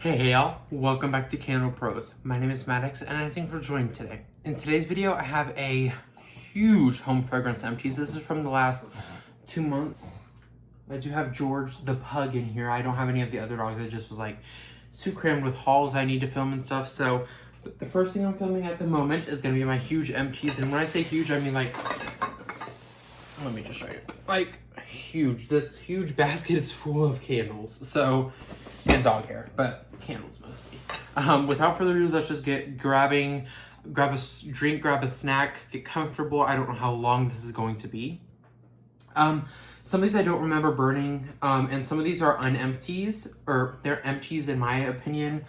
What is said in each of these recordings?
Hey y'all, welcome back to Candle Pros. My name is Maddox and I thank you for joining today. In today's video, I have a huge home fragrance empties. This is from the last 2 months. I do have George the pug in here. I don't have any of the other dogs. I just was like too crammed with hauls I need to film and stuff. So the first thing I'm filming at the moment is gonna be my huge empties. And when I say huge, I mean like, let me just show you. Like huge. This huge basket is full of candles. So, and dog hair, but candles mostly. Without further ado, let's just grab a drink, grab a snack, get comfortable. I don't know how long this is going to be. Some of these I don't remember burning, and some of these are unempties, or they're empties in my opinion.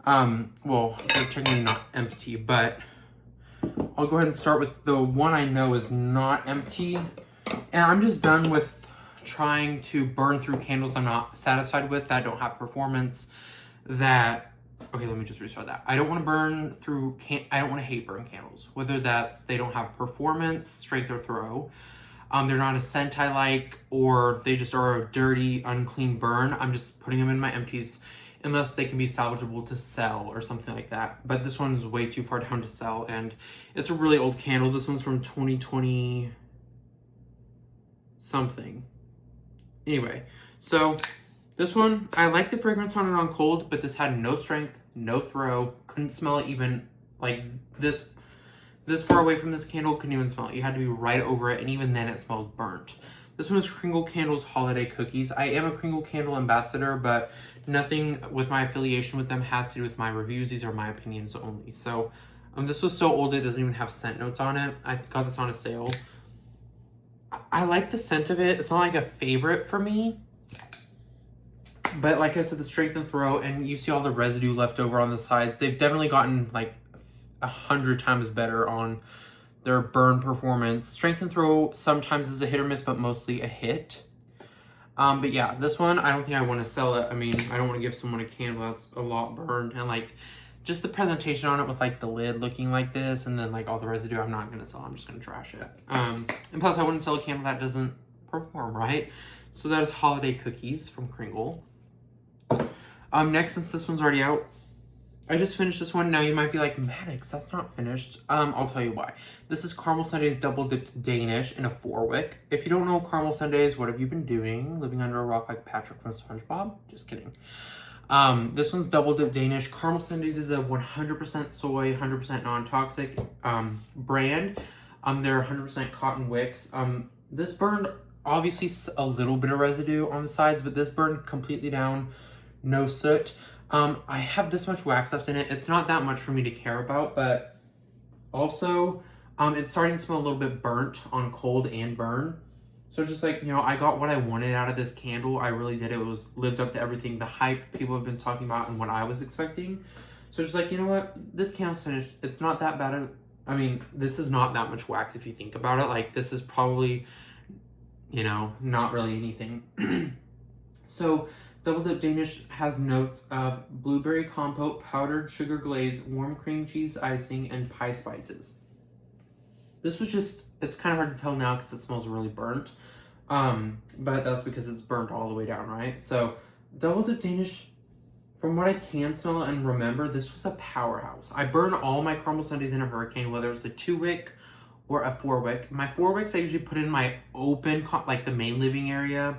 Well, they're technically not empty, but I'll go ahead and start with the one I know is not empty. And I'm just done with trying to burn through candles I'm not satisfied with, that don't have performance, okay, let me just restart that. I don't want to burn through, I don't want to hate burn candles, whether that's they don't have performance, strength, or throw. They're not a scent I like, or they just are a dirty, unclean burn. I'm just putting them in my empties unless they can be salvageable to sell or something like that. But this one is way too far down to sell, and it's a really old candle. This one's from 2020 something. Anyway, so this one, I like the fragrance on it on cold, but this had no strength, no throw, couldn't smell it even, like this far away from this candle, couldn't even smell it. You had to be right over it, and even then it smelled burnt. This one is Kringle Candles Holiday Cookies. I am a Kringle Candle ambassador, but nothing with my affiliation with them has to do with my reviews. These are my opinions only. So this was so old it doesn't even have scent notes on it. I got this on a sale. I like the scent of it. It's not like a favorite for me. But like I said, the strength and throw, and you see all the residue left over on the sides. They've definitely gotten like 100 times better on their burn performance. Strength and throw sometimes is a hit or miss, but mostly a hit. But yeah, this one, I don't think I want to sell it. I mean, I don't want to give someone a candle that's a lot burned, and like just the presentation on it with like the lid looking like this, and then like all the residue, I'm not going to sell. I'm just going to trash it. And plus I wouldn't sell a candle that doesn't perform, right? So that is Holiday Cookies from Kringle. Next, since this one's already out, I just finished this one. Now you might be like, Maddox, that's not finished. I'll tell you why. This is Caramel Sundays Double Dipped Danish in a 4-wick. If you don't know Caramel Sundays, what have you been doing? Living under a rock like Patrick from SpongeBob? Just kidding. This one's Double Dipped Danish. Caramel Sundays is a 100% soy, 100% non-toxic brand. They're 100% cotton wicks. This burned obviously a little bit of residue on the sides, but this burned completely down, no soot. I have this much wax left in it. It's not that much for me to care about, but also it's starting to smell a little bit burnt on cold and burn. So just like, you know, I got what I wanted out of this candle. I really did. It was lived up to everything, the hype people have been talking about and what I was expecting. So just like, you know what, this candle's finished. It's not that bad. I mean, this is not that much wax if you think about it. Like, this is probably, you know, not really anything. So Double Dip Danish has notes of blueberry compote, powdered sugar glaze, warm cream cheese icing, and pie spices. This was just, it's kind of hard to tell now because it smells really burnt. But that's because it's burnt all the way down, right? So Double Dip Danish, from what I can smell and remember, this was a powerhouse. I burn all my Caramel Sundays in a hurricane, whether it's a 2-wick or a 4-wick. My 4-wicks I usually put in my open, like the main living area,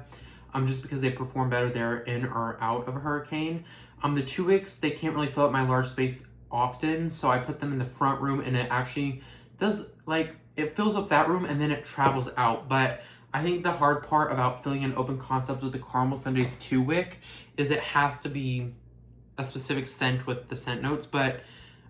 just because they perform better there in or out of a hurricane. The 2-wicks, they can't really fill up my large space often, so I put them in the front room, and it actually does, like, it fills up that room and then it travels out. But I think the hard part about filling in open concepts with the Caramel Sundays 2-wick is it has to be a specific scent with the scent notes, but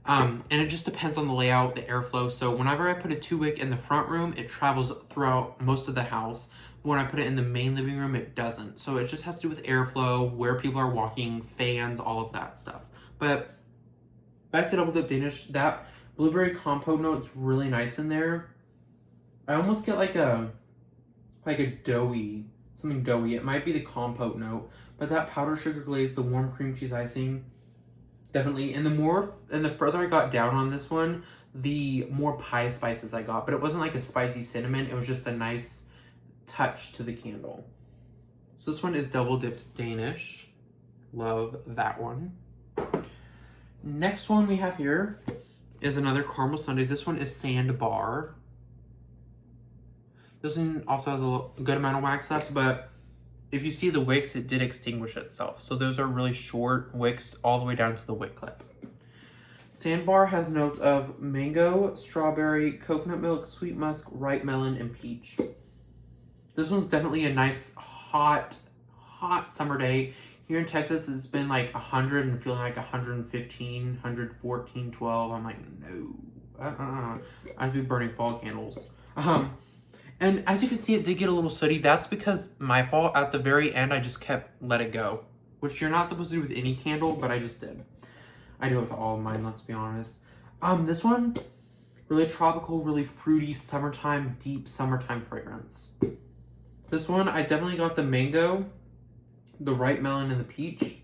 and it just depends on the layout, the airflow. So whenever I put a 2-wick in the front room, it travels throughout most of the house. When I put it in the main living room, it doesn't. So it just has to do with airflow, where people are walking, fans, all of that stuff. But back to Double Dip Danish, that blueberry compote note's really nice in there. I almost get like a doughy, something doughy. It might be the compote note, but that powdered sugar glaze, the warm cream cheese icing, definitely. And the further I got down on this one, the more pie spices I got. But it wasn't like a spicy cinnamon. It was just a nice touch to the candle. So this one is Double Dipped Danish. Love that one. Next one we have here is another caramel sundaes. This one is Sandbar. This one also has a good amount of wax left, but if you see the wicks, it did extinguish itself. So those are really short wicks all the way down to the wick clip. Sandbar has notes of mango, strawberry, coconut milk, sweet musk, ripe melon, and peach. This one's definitely a nice, hot summer day. Here in Texas, it's been like 100 and feeling like 115, 114, 12. I'm like, no. I'd be burning fall candles. And as you can see, it did get a little sooty. That's because my fault. At the very end, I just let it go. Which you're not supposed to do with any candle, but I just did. I do it with all of mine, let's be honest. This one, really tropical, really fruity, summertime, deep summertime fragrance. This one, I definitely got the mango, the ripe melon, and the peach.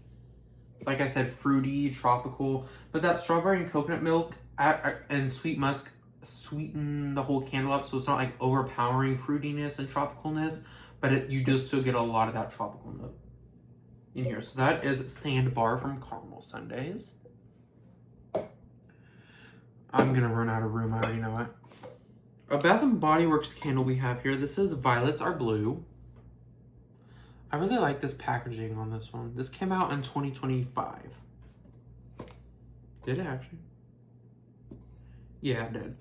Like I said, fruity, tropical. But that strawberry and coconut milk and sweet musk sweeten the whole candle up, so it's not like overpowering fruitiness and tropicalness, but you do still get a lot of that tropical note in here. So that is Sandbar from Caramel Sundaes. I'm gonna run out of room, I already know it. A Bath & Body Works candle we have here. This is Violets Are Blue. I really like this packaging on this one. This came out in 2025. Did it actually? Yeah, it did.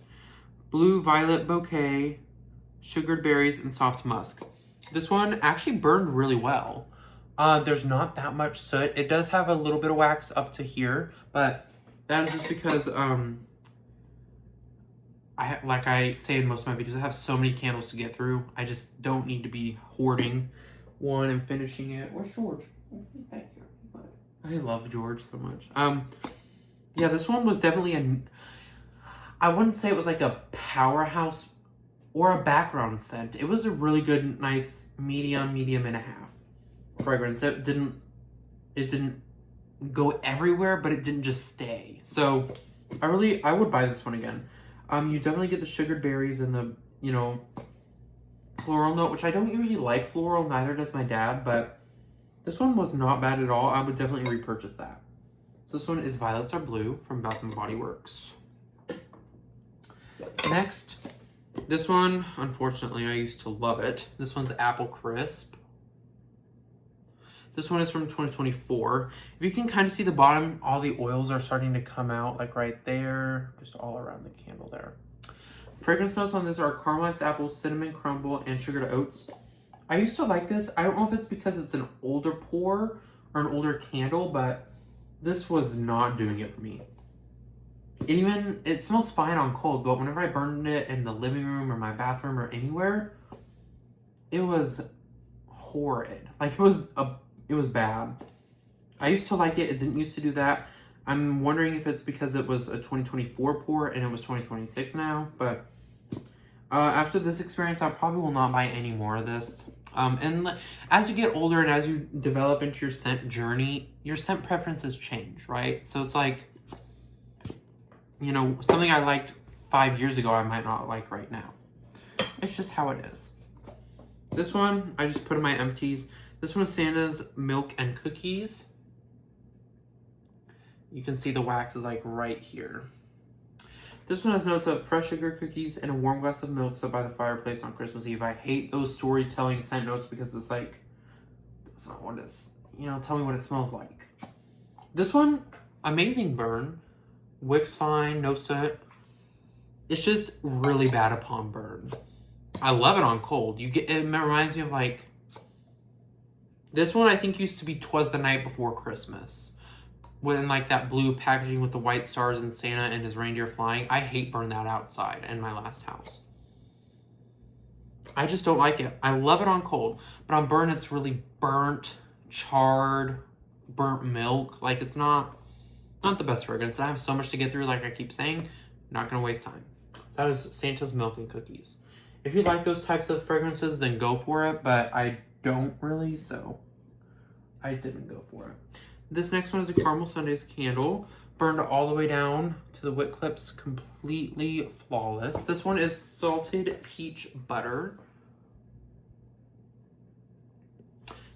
Blue Violet Bouquet, Sugared Berries, and Soft Musk. This one actually burned really well. There's not that much soot. It does have a little bit of wax up to here, but that is just because, like I say in most of my videos, I have so many candles to get through. I just don't need to be hoarding one and finishing it. Where's George? Thank you. I love George so much. Yeah, this one was definitely I wouldn't say it was like a powerhouse or a background scent. It was a really good, nice medium and a half fragrance. It didn't go everywhere, but it didn't just stay. So I would buy this one again. You definitely get the sugared berries and the, floral note, which I don't usually like floral, neither does my dad, but this one was not bad at all. I would definitely repurchase that. So this one is Violets Are Blue from Bath & Body Works. Next, this one, unfortunately, I used to love it. This one's Apple Crisp. This one is from 2024. If you can kind of see the bottom, all the oils are starting to come out, like right there, just all around the candle there. Fragrance notes on this are caramelized apple, cinnamon crumble, and sugared oats. I used to like this. I don't know if it's because it's an older pour or an older candle, but this was not doing it for me. It smells fine on cold, but whenever I burned it in the living room or my bathroom or anywhere, it was horrid. Like it was bad. I used to like it. It didn't used to do that. I'm wondering if it's because it was a 2024 pour and it was 2026 now, but after this experience, I probably will not buy any more of this. And as you get older and as you develop into your scent journey, your scent preferences change, right? So it's like, something I liked 5 years ago, I might not like right now. It's just how it is. This one, I just put in my empties. This one is Santa's Milk and Cookies. You can see the wax is like right here. This one has notes of fresh sugar cookies and a warm glass of milk set by the fireplace on Christmas Eve. I hate those storytelling scent notes because it's like, that's not what it is. Tell me what it smells like. This one, amazing burn. Wicks fine, no soot. It's just really bad upon burn. I love it on cold. It reminds me of like, this one I think used to be 'Twas the Night Before Christmas. When like that blue packaging with the white stars and Santa and his reindeer flying. I hate burn that outside in my last house. I just don't like it. I love it on cold, but on burn it's really burnt, charred, burnt milk. Like it's not the best fragrance. I have so much to get through, like I keep saying. Not gonna waste time. So that is Santa's Milk and Cookies. If you like those types of fragrances, then go for it, but I don't really, so I didn't go for it. This next one is a Caramel Sundaes candle, burned all the way down to the wick clips, completely flawless. This one is Salted Peach Butter.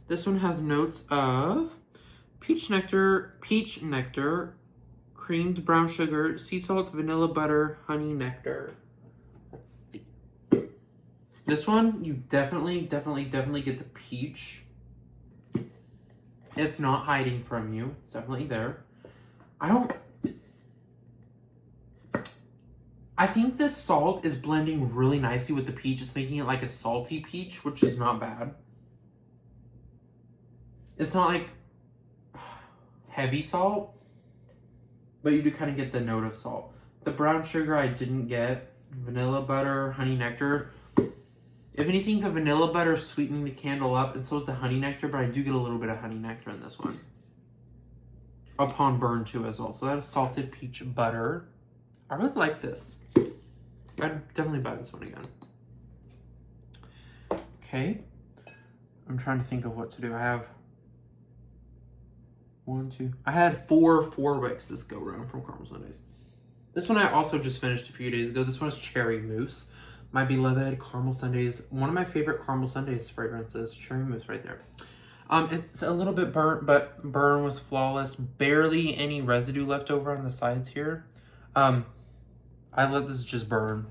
This one has notes of peach nectar, creamed brown sugar, sea salt, vanilla butter, honey nectar. Let's see. This one, you definitely get the peach. It's not hiding from you. It's definitely there. I think this salt is blending really nicely with the peach. It's making it like a salty peach, which is not bad. It's not like heavy salt, but you do kind of get the note of salt. The brown sugar I didn't get. Vanilla butter, honey nectar. If anything, the vanilla butter is sweetening the candle up, and so is the honey nectar, but I do get a little bit of honey nectar in this one. Upon burn too as well. So that is salted peach butter. I really like this. I'd definitely buy this one again. Okay. I'm trying to think of what to do. I have I had four wicks this go round from Caramel Sundays. This one I also just finished a few days ago. This one is Cherry Mousse. My beloved Caramel Sundays. One of my favorite Caramel Sundays fragrances. Cherry Mousse right there. It's a little bit burnt, but burn was flawless. Barely any residue left over on the sides here. I let this just burn.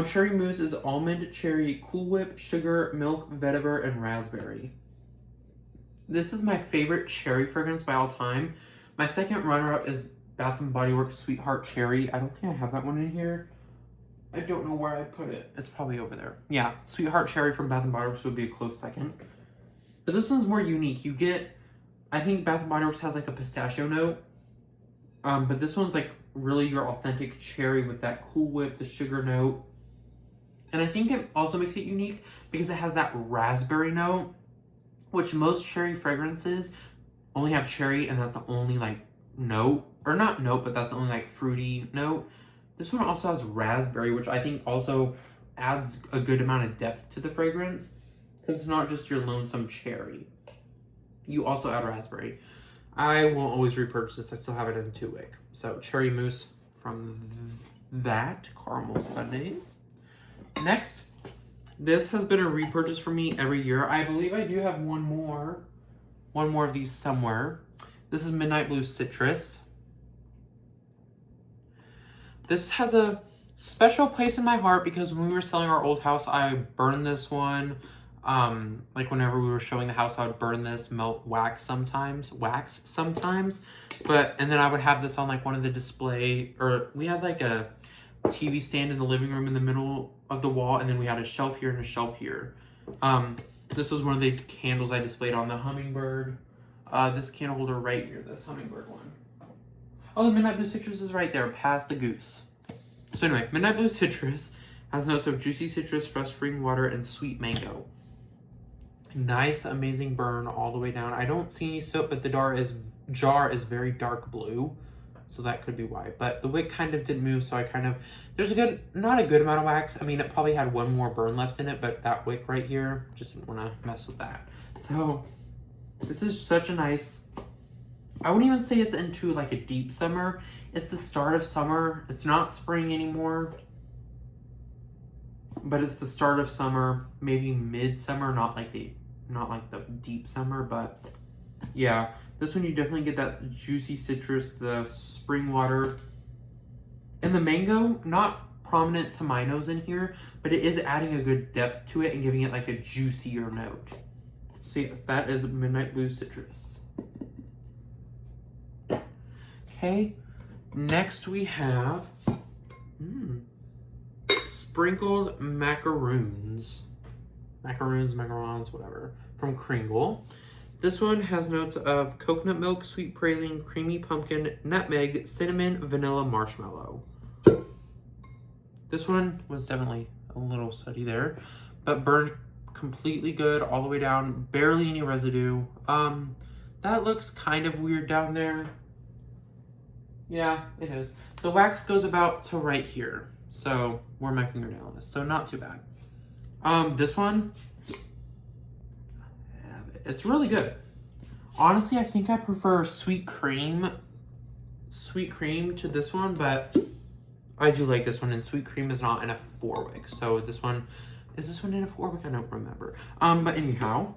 Cherry Mousse is almond, cherry, Cool Whip, sugar, milk, vetiver, and raspberry. This is my favorite cherry fragrance by all time. My second runner-up is Bath & Body Works Sweetheart Cherry. I don't think I have that one in here. I don't know where I put it. It's probably over there. Yeah, Sweetheart Cherry from Bath & Body Works would be a close second. But this one's more unique. You get, I think Bath & Body Works has like a pistachio note. But this one's like really your authentic cherry with that Cool Whip, the sugar note. And I think it also makes it unique because it has that raspberry note, which most cherry fragrances only have cherry, and that's the only like note, or not note, but that's the only like fruity note. This one also has raspberry, which I think also adds a good amount of depth to the fragrance because it's not just your lonesome cherry. You also add raspberry. I won't always repurchase this. I still have it in 2-wick. So Cherry Mousse from that Caramel Sundays. Next, this has been a repurchase for me every year. I believe I do have one more of these somewhere. This is Midnight Blue Citrus. This has a special place in my heart because when we were selling our old house, I burned this one. Like whenever we were showing the house, I would burn this, melt wax sometimes, and then I would have this on like one of the display, or we had like a TV stand in the living room in the middle of the wall, and then we had a shelf here and a shelf here. This was one of the candles I displayed on the hummingbird. This candle holder right here, this hummingbird one. Oh, the Midnight Blue Citrus is right there, past the goose. So anyway, Midnight Blue Citrus has notes of juicy citrus, fresh spring water, and sweet mango. Nice, amazing burn all the way down. I don't see any soap, but the jar is very dark blue, so that could be why. But the wick kind of did move, so there's not a good amount of wax. I mean, it probably had one more burn left in it, but that wick right here, just didn't want to mess with that. So this is such a nice, I wouldn't even say it's into like a deep summer. It's the start of summer. It's not spring anymore, but it's the start of summer, maybe midsummer, not like the deep summer, but yeah, this one you definitely get that juicy citrus, the spring water, and the mango, not prominent to my nose in here, but it is adding a good depth to it and giving it like a juicier note. So yes, that is Midnight Blue Citrus. Okay, next we have sprinkled macaroons, whatever, from Kringle. This one has notes of coconut milk, sweet praline, creamy pumpkin, nutmeg, cinnamon, vanilla, marshmallow. This one was definitely a little sooty there, but burned completely good all the way down, barely any residue. That looks kind of weird down there. Yeah, it is. The wax goes about to right here. So, where my fingernail is. So, not too bad. This one, it's really good. Honestly, I think I prefer sweet cream to this one, but I do like this one, and sweet cream is not in a 4-wick. So, this one, is this one in a 4-wick? I don't remember. But anyhow,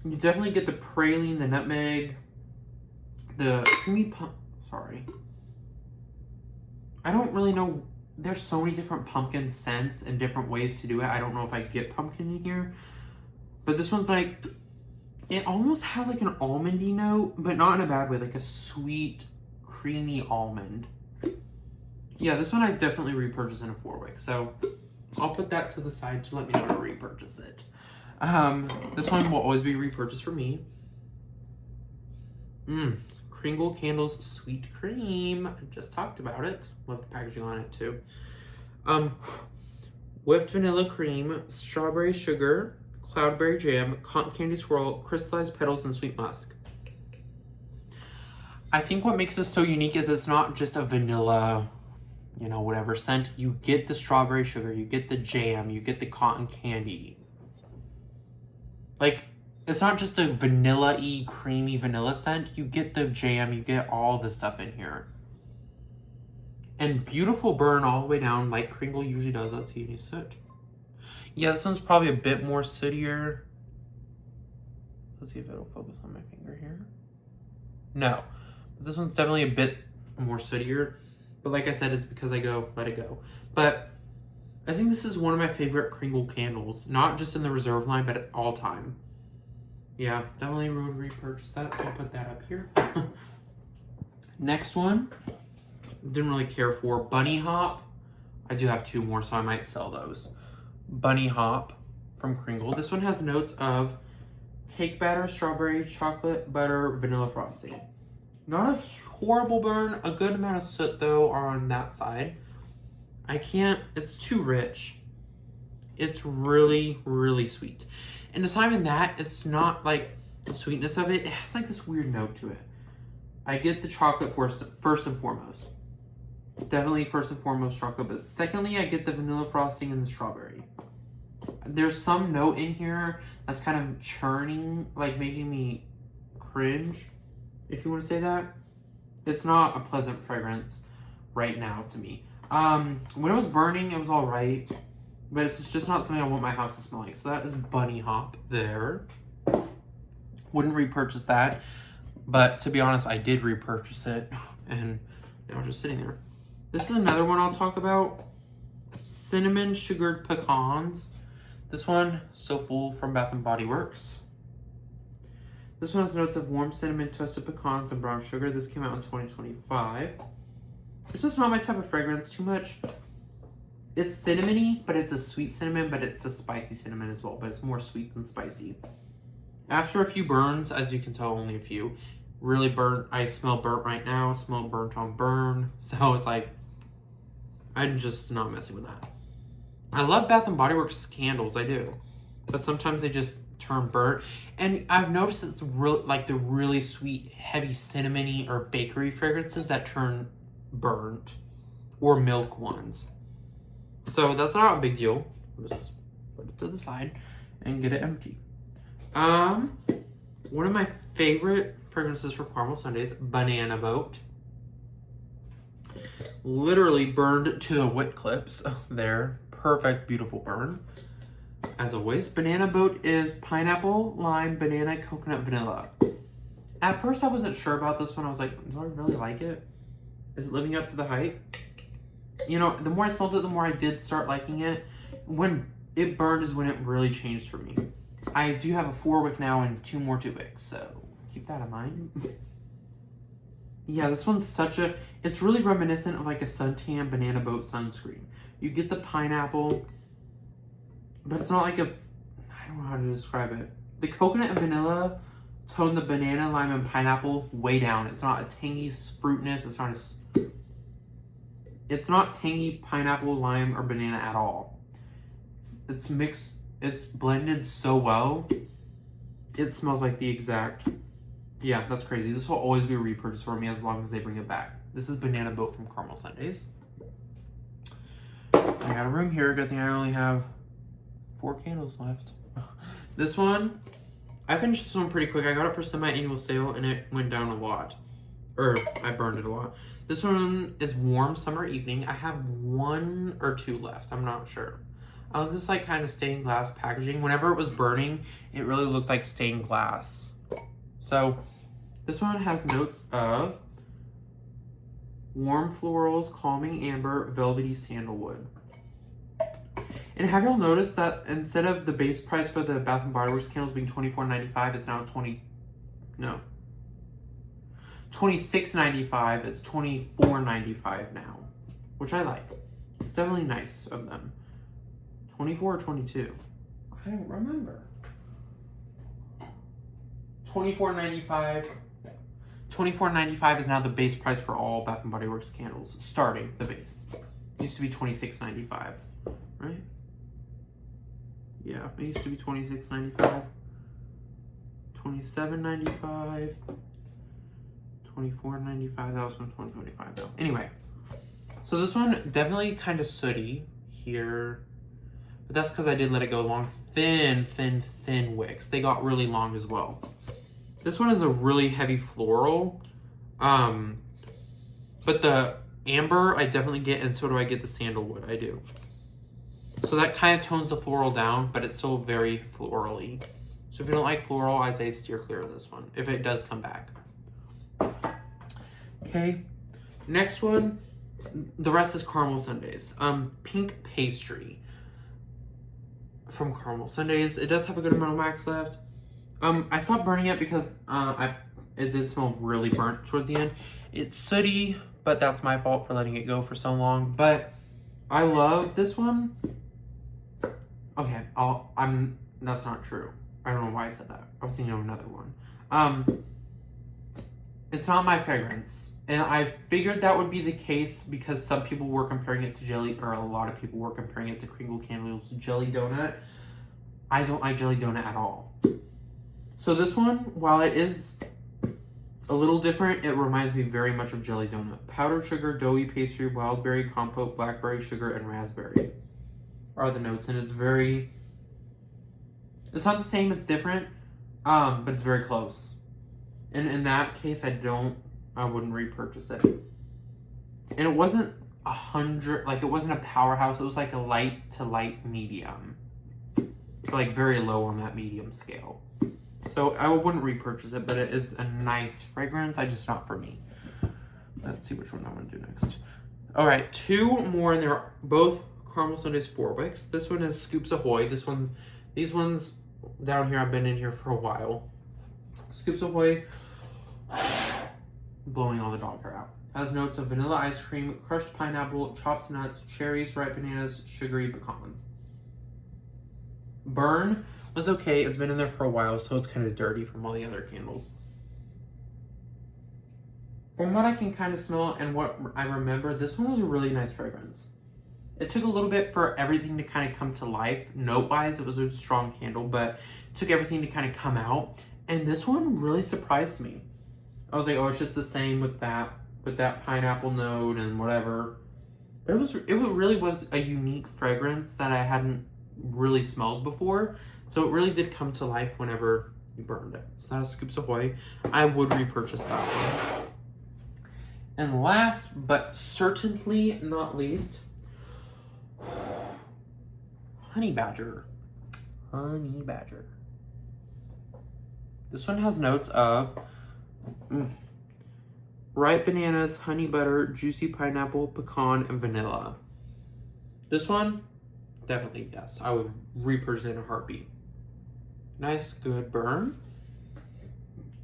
You definitely get the praline, the nutmeg, the creamy sorry. I don't really know. There's so many different pumpkin scents and different ways to do it. I don't know if I get pumpkin in here. But this one's like, it almost has like an almondy note, but not in a bad way. Like a sweet, creamy almond. Yeah, this one I definitely repurchase in a 4-wick. So I'll put that to the side to let me know to repurchase it. This one will always be repurchased for me. Kringle Candles Sweet Cream. I just talked about it. Love the packaging on it too. Whipped vanilla cream, strawberry sugar, cloudberry jam, cotton candy swirl, crystallized petals, and sweet musk. I think what makes this so unique is it's not just a vanilla, you know, whatever scent. You get the strawberry sugar, you get the jam, you get the cotton candy. Like, it's not just a vanilla-y, creamy vanilla scent. You get the jam, you get all the stuff in here. And beautiful burn all the way down, like Kringle usually does. Let's see any soot. Yeah, this one's probably a bit more sootier. Let's see if it'll focus on my finger here. No. This one's definitely a bit more sootier. But like I said, it's because I go, let it go. But I think this is one of my favorite Kringle candles. Not just in the reserve line, but at all time. Yeah, definitely would repurchase that, so I'll put that up here. Next one, didn't really care for. Bunny Hop. I do have 2 more, so I might sell those. Bunny Hop from Kringle. This one has notes of cake batter, strawberry, chocolate, butter, vanilla frosting. Not a horrible burn. A good amount of soot, though, on that side. I can't, it's too rich. It's really, really sweet. And it's not even that, it's not like the sweetness of it. It has like this weird note to it. I get the chocolate first and foremost. Definitely first and foremost chocolate, but secondly, I get the vanilla frosting and the strawberry. There's some note in here that's kind of churning, like making me cringe, if you want to say that. It's not a pleasant fragrance right now to me. When it was burning, it was all right. But it's just not something I want my house to smell like. So that is Bunny Hop there. Wouldn't repurchase that. But to be honest, I did repurchase it. And now it's just sitting there. This is another one I'll talk about. Cinnamon Sugared Pecans. This one, So Full from Bath & Body Works. This one has notes of warm cinnamon, toasted pecans, and brown sugar. This came out in 2025. This is not my type of fragrance too much. It's cinnamony, but it's a sweet cinnamon, but it's a spicy cinnamon as well, but it's more sweet than spicy. After a few burns, as you can tell, only a few, really burnt. I smell burnt right now, smell burnt on burn. So it's like, I'm just not messing with that. I love Bath & Body Works candles, I do. But sometimes they just turn burnt. And I've noticed it's really like the really sweet, heavy cinnamony or bakery fragrances that turn burnt. Or milk ones. So that's not a big deal. Just put it to the side and get it empty. One of my favorite fragrances for Caramel Sundays, Banana Boat. Literally burned to the wick clips there. Perfect, beautiful burn. As always, Banana Boat is pineapple, lime, banana, coconut, vanilla. At first I wasn't sure about this one. I was like, do I really like it? Is it living up to the hype? You know, the more I smelled it, the more I did start liking it. When it burned is when it really changed for me. I do have a 4-wick now and 2 more 2-wicks, so keep that in mind. Yeah, this one's such a... It's really reminiscent of like a suntan Banana Boat sunscreen. You get the pineapple, but it's not like a... I don't know how to describe it. The coconut and vanilla tone the banana, lime, and pineapple way down. It's not a tangy fruitness. It's not tangy pineapple, lime, or banana at all. It's mixed. It's blended so well. It smells like the exact... Yeah, that's crazy. This will always be a repurchase for me as long as they bring it back. This is Banana Boat from Caramel Sundays. I got a room here. Good thing I only have 4 candles left. This one, I finished this one pretty quick. I got it for semi-annual sale and it went down a lot. Or I burned it a lot. This one is Warm Summer Evening. I have 1 or 2 left. I'm not sure. I love this like kind of stained glass packaging. Whenever it was burning, it really looked like stained glass. So this one has notes of warm florals, calming amber, velvety sandalwood. And have y'all noticed that instead of the base price for the Bath & Body Works candles being $24.95, it's now $26.95. It's $24.95 now, which I like. It's definitely nice of them. 24 or 22? I don't remember. $24.95. $24.95 is now the base price for all Bath & Body Works candles, starting the base. It used to be $26.95, right? Yeah, it used to be $26.95. $27.95. $24.95. That was from $20.25 though. Anyway, so this one definitely kind of sooty here, but that's because I did let it go long. Thin wicks. They got really long as well. This one is a really heavy floral, but the amber I definitely get, and so do I get the sandalwood. I do. So that kind of tones the floral down, but it's still very florally. So if you don't like floral, I'd say steer clear of this one, if it does come back. Okay, next one, the rest is Caramel Sundays. Pink Pastry from Caramel Sundays. It does have a good amount of wax left. I stopped burning it because it did smell really burnt towards the end. It's sooty, but that's my fault for letting it go for so long. But I love this one. Okay, that's not true. I don't know why I said that. I was thinking of another one. It's not my fragrance. And I figured that would be the case because some people were comparing it to jelly, or a lot of people were comparing it to Crinkle Candles Jelly Donut. I don't like Jelly Donut at all. So this one, while it is a little different, it reminds me very much of Jelly Donut. Powdered sugar, doughy pastry, wild berry compote, blackberry sugar, and raspberry are the notes. And it's not the same, it's different, but it's very close. And in that case, I wouldn't repurchase it. And it wasn't 100, like it wasn't a powerhouse. It was like a light to light medium. Like very low on that medium scale. So I wouldn't repurchase it, but it is a nice fragrance. Just not for me. Let's see which one I want to do next. All right, two more, and they're both Caramel Sundays 4 wicks. This one is Scoops Ahoy. These ones down here, I've been in here for a while. Scoops Ahoy, blowing all the dog hair out. Has notes of vanilla ice cream, crushed pineapple, chopped nuts, cherries, ripe bananas, sugary pecans. Burn was okay. It's been in there for a while, so it's kind of dirty from all the other candles. From what I can kind of smell and what I remember, this one was a really nice fragrance. It took a little bit for everything to kind of come to life. Note-wise, it was a strong candle, but it took everything to kind of come out. And this one really surprised me. I was like, oh, it's just the same with that pineapple note and whatever. But it really was a unique fragrance that I hadn't really smelled before. So it really did come to life whenever you burned it. So that is Scoops Ahoy. I would repurchase that one. And last, but certainly not least, Honey Badger. Honey Badger. This one has notes of ripe bananas, honey butter, juicy pineapple, pecan, and vanilla. This one, definitely yes. I would repurchase it in a heartbeat. Nice, good burn.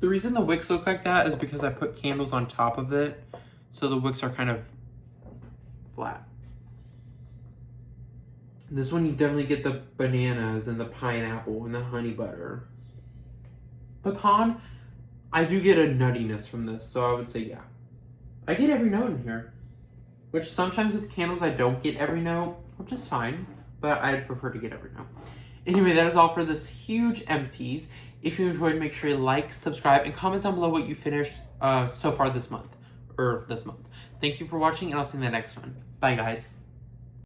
The reason the wicks look like that is because I put candles on top of it, so the wicks are kind of flat. This one, you definitely get the bananas and the pineapple and the honey butter. Pecan, I do get a nuttiness from this, so I would say yeah. I get every note in here, which sometimes with candles I don't get every note, which is fine, but I'd prefer to get every note. Anyway, that is all for this huge Empties. If you enjoyed, make sure you like, subscribe, and comment down below what you finished so far this month. Thank you for watching, and I'll see you in the next one. Bye, guys.